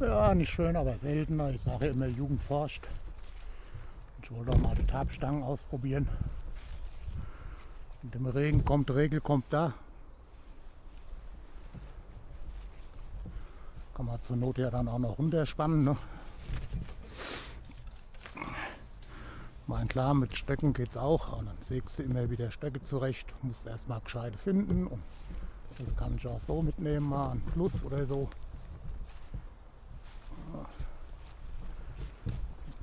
Ja, nicht schön, aber seltener. Ich sage ja immer, Jugend forscht. Ich wollte auch mal die Tabstangen ausprobieren. Mit dem Regen kommt, Regel kommt da. Kann man zur Not ja dann auch noch runterspannen. Ne? Mein klar, mit Stöcken geht es auch. Und dann sägst du immer wieder Stöcke zurecht. Musst erstmal gescheite finden. Und das kann ich auch so mitnehmen, mal einen Fluss oder so.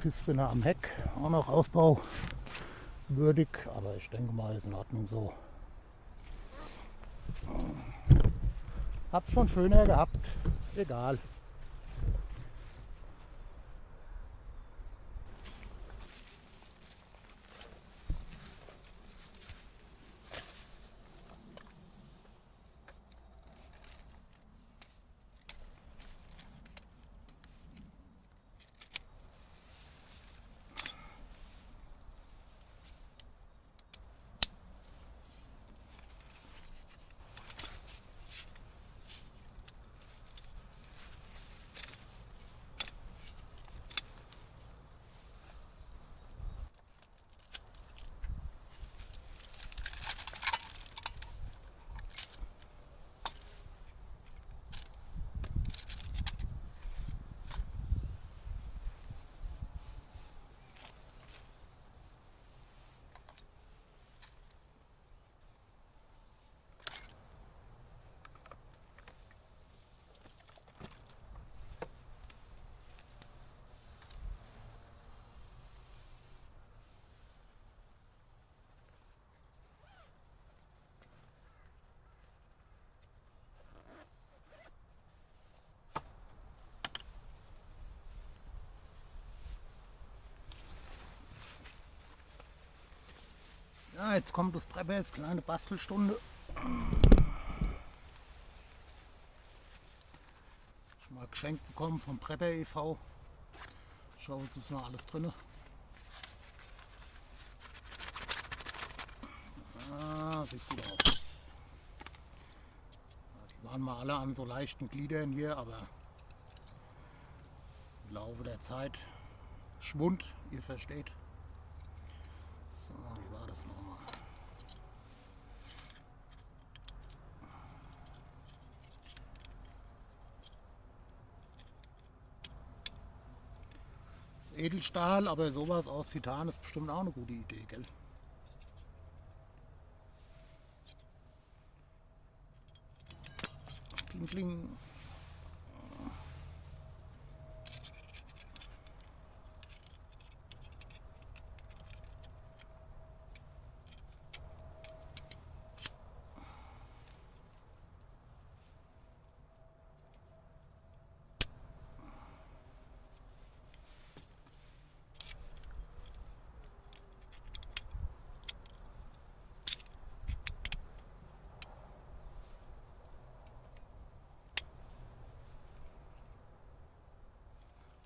Kiste am Heck, auch noch ausbauwürdig. Aber ich denke mal, ist in Ordnung so. Hab's schon schöner gehabt. Egal. Ja, jetzt kommt das Preppers, kleine Bastelstunde. Schon mal geschenkt bekommen vom Prepper e.V. Schau, jetzt ist noch alles drin. Ah, sieht gut aus. Die waren mal alle an so leichten Gliedern hier, aber im Laufe der Zeit Schwund, ihr versteht. So, wie war das nochmal? Das ist Edelstahl, aber sowas aus Titan ist bestimmt auch eine gute Idee, gell? Kling, kling.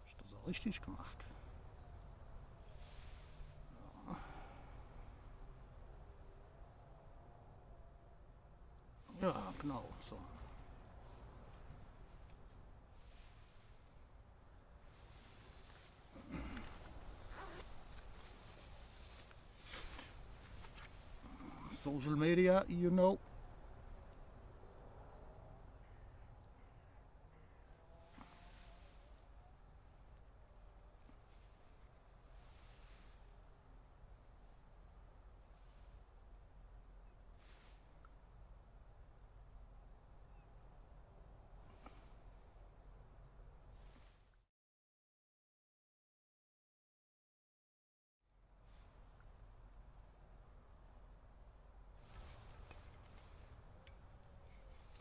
Ist das auch richtig gemacht? Ja, genau, so. Social media, you know.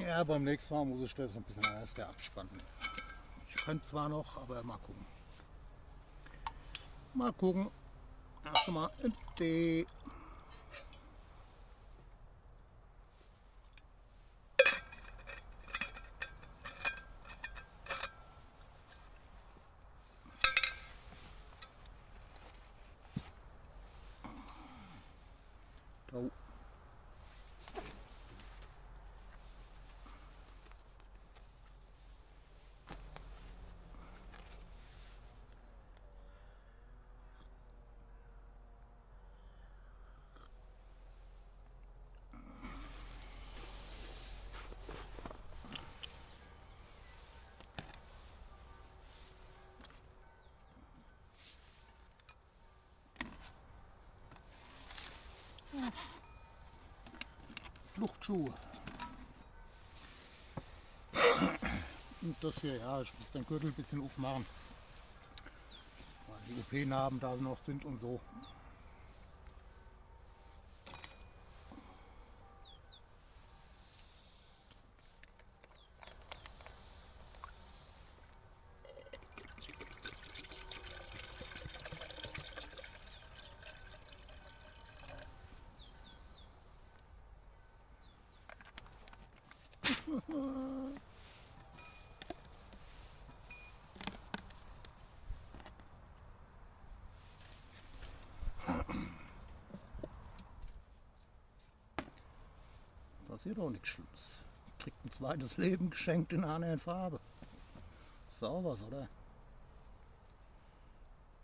Ja, beim nächsten Mal muss ich das ein bisschen erst abspannen. Ich könnte zwar noch, aber mal gucken. Mal gucken. Erst mal ein Tee. Oh. Fluchtschuhe. Und das hier, ja, ich muss den Gürtel ein bisschen aufmachen, weil die OP-Narben da noch sind und so. Passiert auch nichts Schlimmes. Kriegt ein zweites Leben geschenkt in einer anderen Farbe. Ist auch was, oder?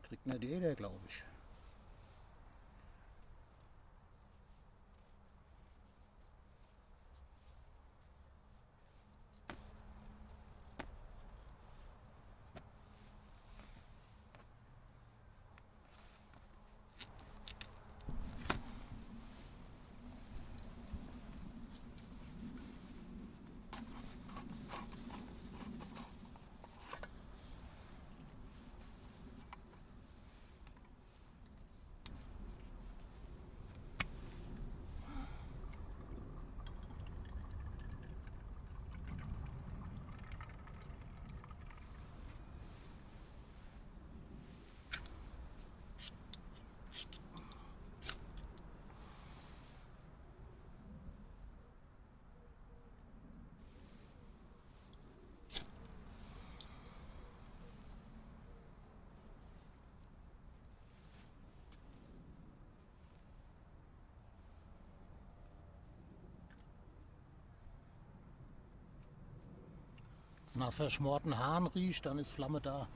Kriegt nicht jeder, glaube ich. Wenn es nach verschmorten Haaren riecht, dann ist Flamme da.